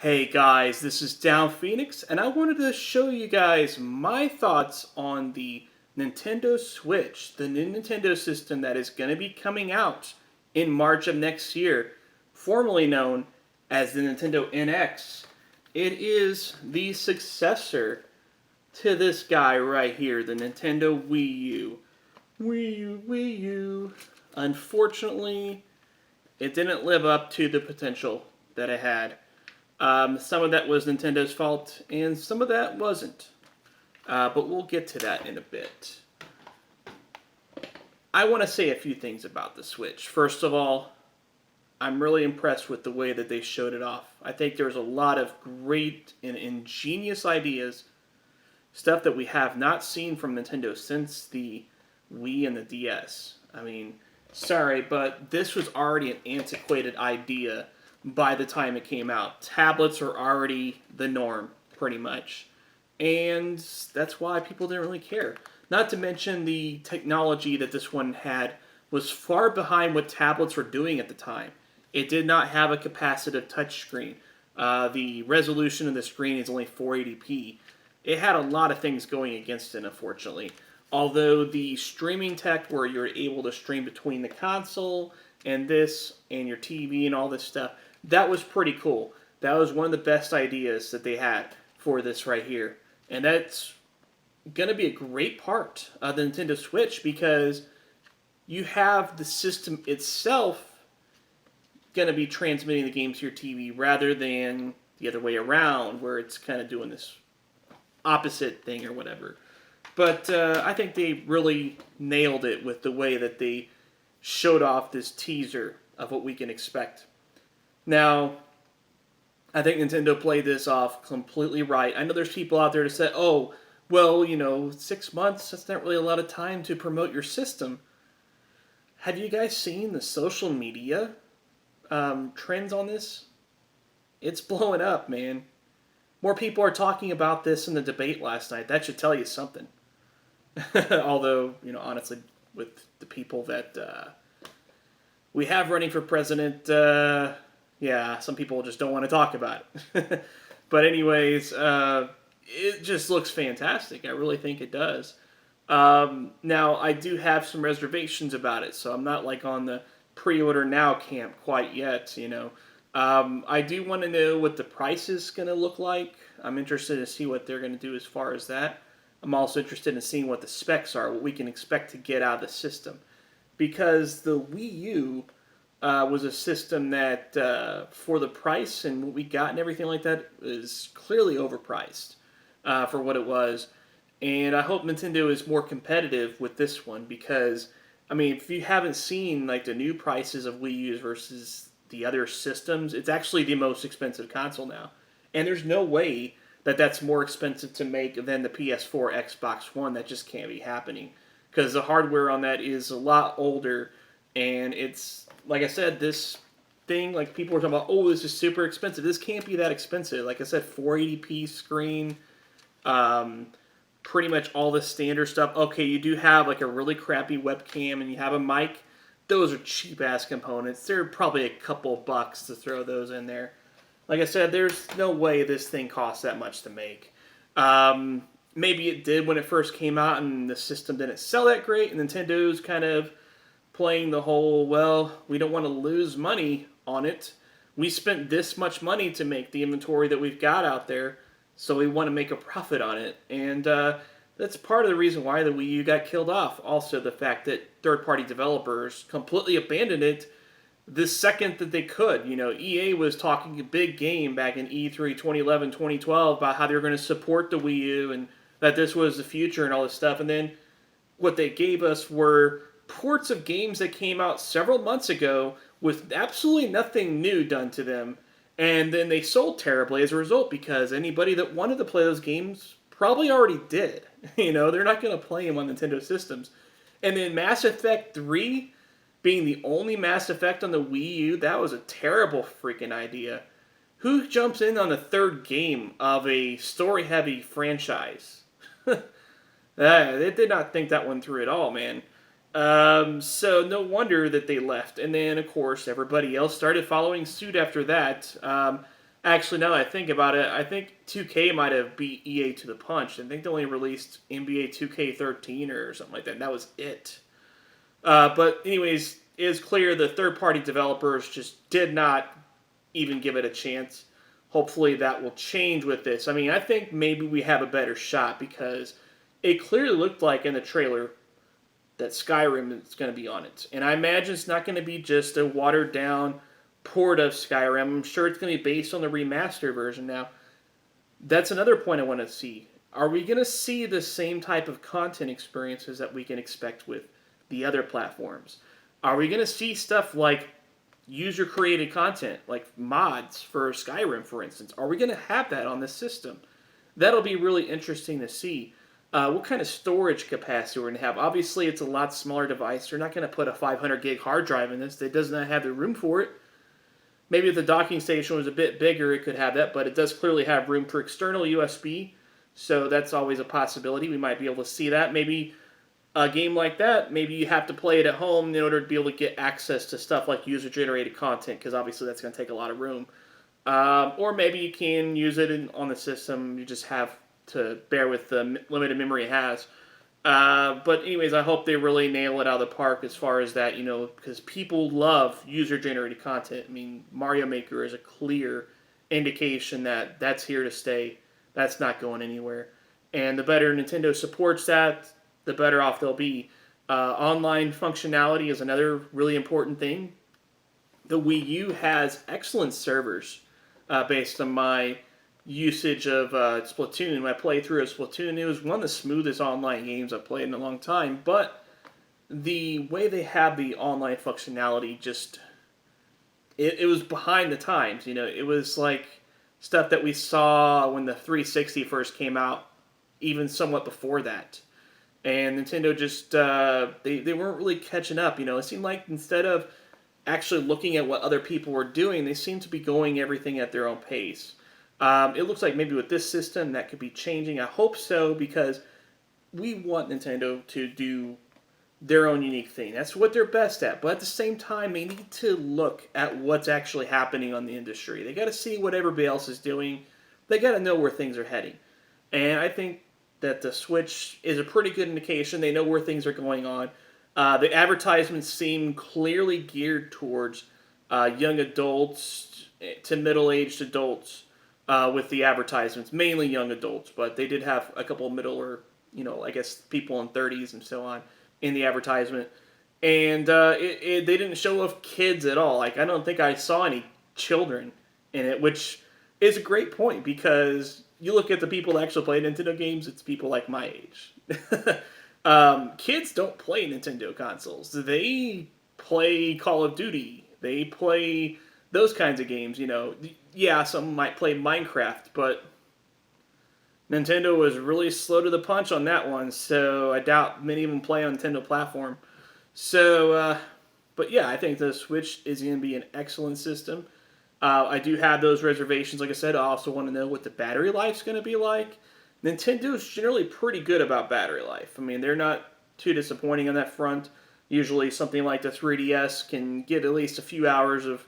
Hey guys, this is Down Phoenix, and I wanted to show you guys my thoughts on the Nintendo Switch, the new Nintendo system that is going to be coming out in March of next year, formerly known as the Nintendo NX. It is the successor to this guy right here, the Nintendo Wii U. Wii U, Wii U. Unfortunately, it didn't live up to the potential that it had. Some of that was Nintendo's fault, and some of that wasn't. But we'll get to that in a bit. I want to say a few things about the Switch. First of all, I'm really impressed with the way that they showed it off. I think there's a lot of great and ingenious ideas, stuff that we have not seen from Nintendo since the Wii and the DS. I mean, sorry, but this was already an antiquated idea by the time it came out. Tablets are already the norm, pretty much. And that's why people didn't really care. Not to mention the technology that this one had was far behind what tablets were doing at the time. It did not have a capacitive touchscreen. The resolution of the screen is only 480p. It had a lot of things going against it, unfortunately. Although the streaming tech, where you're able to stream between the console and this and your TV and all this stuff, that was pretty cool. That was one of the best ideas that they had for this right here. And that's going to be a great part of the Nintendo Switch because you have the system itself going to be transmitting the game to your TV rather than the other way around where it's kind of doing this opposite thing or whatever. But I think they really nailed it with the way that they showed off this teaser of what we can expect. Now, I think Nintendo played this off completely right. I know there's people out there to say, oh, well, 6 months, that's not really a lot of time to promote your system. Have you guys seen the social media trends on this? It's blowing up, man. More people are talking about this in the debate last night. That should tell you something. Although, honestly, with the people that we have running for president, yeah, some people just don't want to talk about it. But anyways, it just looks fantastic. I really think it does. Now, I do have some reservations about it, so I'm not like on the pre-order now camp quite yet. I do want to know what the price is going to look like. I'm interested to see what they're going to do as far as that. I'm also interested in seeing what the specs are, what we can expect to get out of the system. Because the Wii U was a system that, for the price and what we got and everything like that, is clearly overpriced for what it was. And I hope Nintendo is more competitive with this one because, I mean, if you haven't seen like the new prices of Wii U's versus the other systems, it's actually the most expensive console now. And there's no way that that's more expensive to make than the PS4, Xbox One. That just can't be happening because the hardware on that is a lot older, and it's like I said, this thing like people were talking about. Oh, this is super expensive. This can't be that expensive. Like I said, 480p screen, pretty much all the standard stuff. Okay, you do have like a really crappy webcam, and you have a mic. Those are cheap ass components. They're probably a couple bucks to throw those in there. Like I said, there's no way this thing costs that much to make. Maybe it did when it first came out and the system didn't sell that great, and Nintendo's kind of playing the whole, well, we don't want to lose money on it. We spent this much money to make the inventory that we've got out there, so we want to make a profit on it. And that's part of the reason why the Wii U got killed off. Also, the fact that third-party developers completely abandoned it the second that they could. EA was talking a big game back in E3 2011, 2012 about how they were going to support the Wii U and that this was the future and all this stuff. And then what they gave us were ports of games that came out several months ago with absolutely nothing new done to them. And then they sold terribly as a result because anybody that wanted to play those games probably already did. They're not going to play them on Nintendo systems. And then Mass Effect 3 being the only Mass Effect on the Wii U, that was a terrible freaking idea. Who jumps in on the third game of a story-heavy franchise? They did not think that one through at all, man. So no wonder that they left. And then, of course, everybody else started following suit after that. Actually, now that I think about it, I think 2K might have beat EA to the punch. I think they only released NBA 2K13 or something like that. And that was it. But anyways, it is clear the third-party developers just did not even give it a chance. Hopefully that will change with this. I mean, I think maybe we have a better shot because it clearly looked like in the trailer that Skyrim is going to be on it. And I imagine it's not going to be just a watered down port of Skyrim. I'm sure it's going to be based on the remastered version. Now, that's another point I want to see. Are we going to see the same type of content experiences that we can expect with the other platforms? Are we going to see stuff like user created content, like mods for Skyrim, for instance? Are we going to have that on this system? That'll be really interesting to see. What kind of storage capacity we're going to have? Obviously, it's a lot smaller device. You're not going to put a 500 gig hard drive in this. It does not have the room for it. Maybe if the docking station was a bit bigger, it could have that, but it does clearly have room for external USB, so that's always a possibility. We might be able to see that. Maybe a game like that, maybe you have to play it at home in order to be able to get access to stuff like user-generated content, because obviously that's going to take a lot of room. Or maybe you can use it on the system. You just have to bear with the limited memory it has. But anyways, I hope they really nail it out of the park as far as that, because people love user-generated content. I mean, Mario Maker is a clear indication that that's here to stay. That's not going anywhere. And the better Nintendo supports that, the better off they'll be. Online functionality is another really important thing. The Wii U has excellent servers based on my usage of Splatoon. When I played through Splatoon, it was one of the smoothest online games I've played in a long time. But the way they have the online functionality just it was behind the times. It was like stuff that we saw when the 360 first came out, even somewhat before that. And Nintendo just they weren't really catching up. It seemed like instead of actually looking at what other people were doing, they seem to be going everything at their own pace. It looks like maybe with this system that could be changing. I hope so, because we want Nintendo to do their own unique thing. That's what they're best at. But at the same time, they need to look at what's actually happening on the industry. They got to see what everybody else is doing. They got to know where things are heading. And I think that the Switch is a pretty good indication. They know where things are going on. The advertisements seem clearly geared towards young adults to middle-aged adults with the advertisements, mainly young adults, but they did have a couple of middle or, I guess people in 30s and so on in the advertisement. And they didn't show off kids at all. Like, I don't think I saw any children in it, which is a great point, because you look at the people that actually play Nintendo games, it's people like my age. Kids don't play Nintendo consoles. They play Call of Duty. They play those kinds of games. Yeah, some might play Minecraft, but Nintendo was really slow to the punch on that one, so I doubt many of them play on Nintendo platform. So, but yeah, I think the Switch is going to be an excellent system. I do have those reservations. Like I said, I also want to know what the battery life's going to be like. Nintendo's generally pretty good about battery life. I mean, they're not too disappointing on that front. Usually something like the 3DS can get at least a few hours of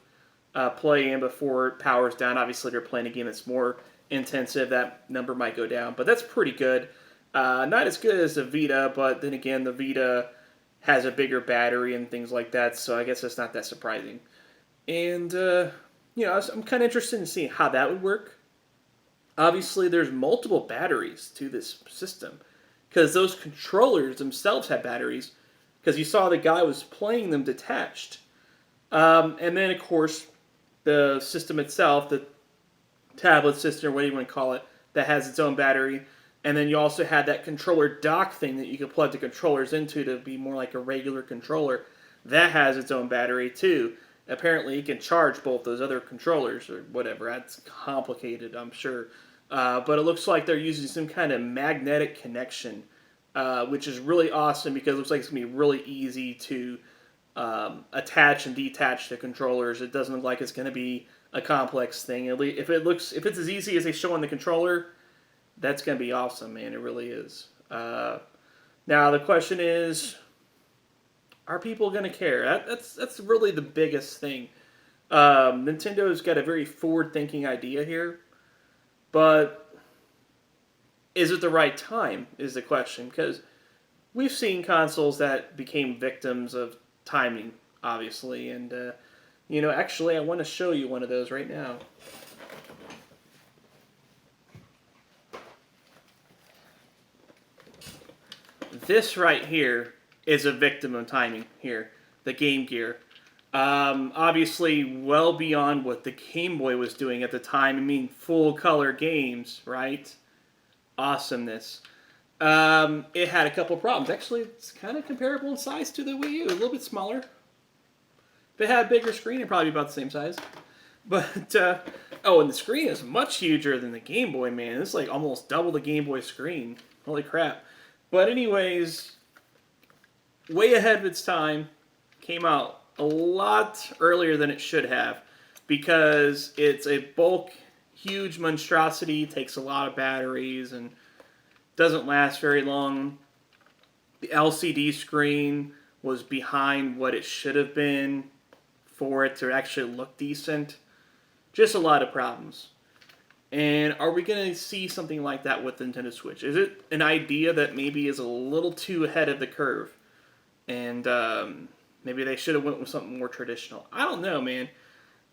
play in before it powers down. Obviously, if you're playing a game that's more intensive, that number might go down. But that's pretty good. Not as good as the Vita, but then again, the Vita has a bigger battery and things like that, so I guess that's not that surprising. And, I'm kind of interested in seeing how that would work. Obviously, there's multiple batteries to this system, because those controllers themselves have batteries, because you saw the guy was playing them detached. And then, of course, the system itself, the tablet system, or whatever you want to call it, that has its own battery. And then you also had that controller dock thing that you could plug the controllers into to be more like a regular controller. That has its own battery, too. Apparently, you can charge both those other controllers or whatever. That's complicated, I'm sure. But it looks like they're using some kind of magnetic connection, which is really awesome, because it looks like it's going to be really easy to attach and detach the controllers. It doesn't look like it's going to be a complex thing. If it's as easy as they show on the controller, that's going to be awesome, man. It really is. Now the question is, are people going to care? That's really the biggest thing. Nintendo's got a very forward-thinking idea here, but is it the right time? Is the question, because we've seen consoles that became victims of timing, obviously, and actually, I want to show you one of those right now. This right here is a victim of timing here, the Game Gear. Obviously, well beyond what the Game Boy was doing at the time. I mean, full color games, right? Awesomeness. It had a couple problems. Actually, it's kind of comparable in size to the Wii U, a little bit smaller. If it had a bigger screen, it'd probably be about the same size. But, and the screen is much huger than the Game Boy, man. It's like almost double the Game Boy screen. Holy crap. But anyways, way ahead of its time, came out a lot earlier than it should have because it's a bulk, huge monstrosity, takes a lot of batteries, and doesn't last very long. The LCD screen was behind what it should have been for it to actually look decent. Just a lot of problems. And are we going to see something like that with the Nintendo Switch? Is it an idea that maybe is a little too ahead of the curve? And maybe they should have went with something more traditional. I don't know, man.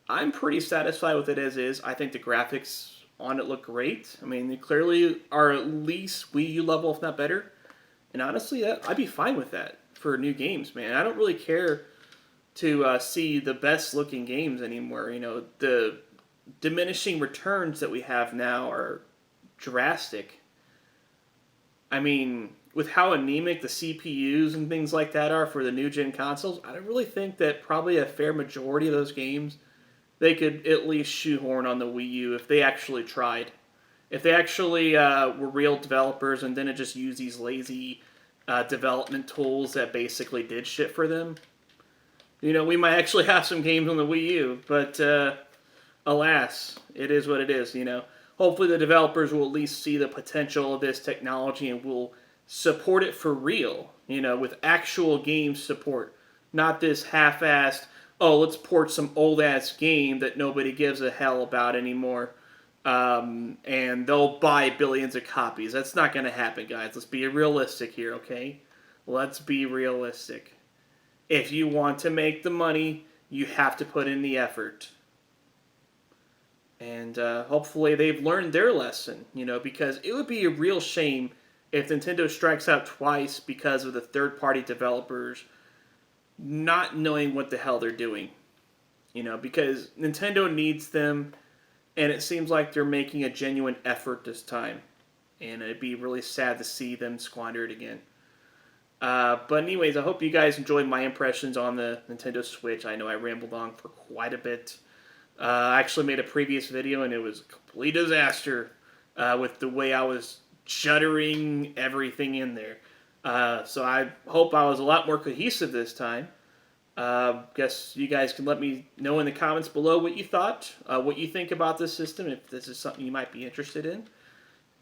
I'm pretty satisfied with it as is. I think the graphics on it look great. I mean, they clearly are at least Wii U level, if not better. And honestly, I'd be fine with that for new games, man. I don't really care to see the best looking games anymore. You know, the diminishing returns that we have now are drastic. I mean, with how anemic the CPUs and things like that are for the new gen consoles, I don't really think that probably a fair majority of those games they could at least shoehorn on the Wii U if they actually tried. If they actually were real developers and didn't just use these lazy development tools that basically did shit for them, we might actually have some games on the Wii U, but alas, it is what it is, Hopefully the developers will at least see the potential of this technology and will support it for real, with actual game support. Not this half-assed, let's port some old-ass game that nobody gives a hell about anymore, and they'll buy billions of copies. That's not going to happen, guys. Let's be realistic here, okay? Let's be realistic. If you want to make the money, you have to put in the effort. And hopefully they've learned their lesson, because it would be a real shame if Nintendo strikes out twice because of the third-party developers not knowing what the hell they're doing. Because Nintendo needs them, and it seems like they're making a genuine effort this time. And it'd be really sad to see them squander it again. But anyways, I hope you guys enjoyed my impressions on the Nintendo Switch. I know I rambled on for quite a bit. I actually made a previous video, and it was a complete disaster with the way I was juddering everything in there. So I hope I was a lot more cohesive this time. Guess you guys can let me know in the comments below what you thought, what you think about this system, if this is something you might be interested in.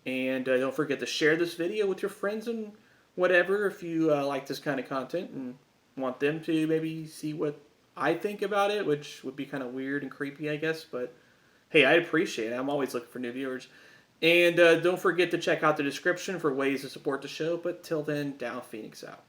And don't forget to share this video with your friends and whatever if you like this kind of content and want them to maybe see what I think about it, which would be kind of weird and creepy, I guess. But hey, I appreciate it. I'm always looking for new viewers. And don't forget to check out the description for ways to support the show. But till then, Down Phoenix out.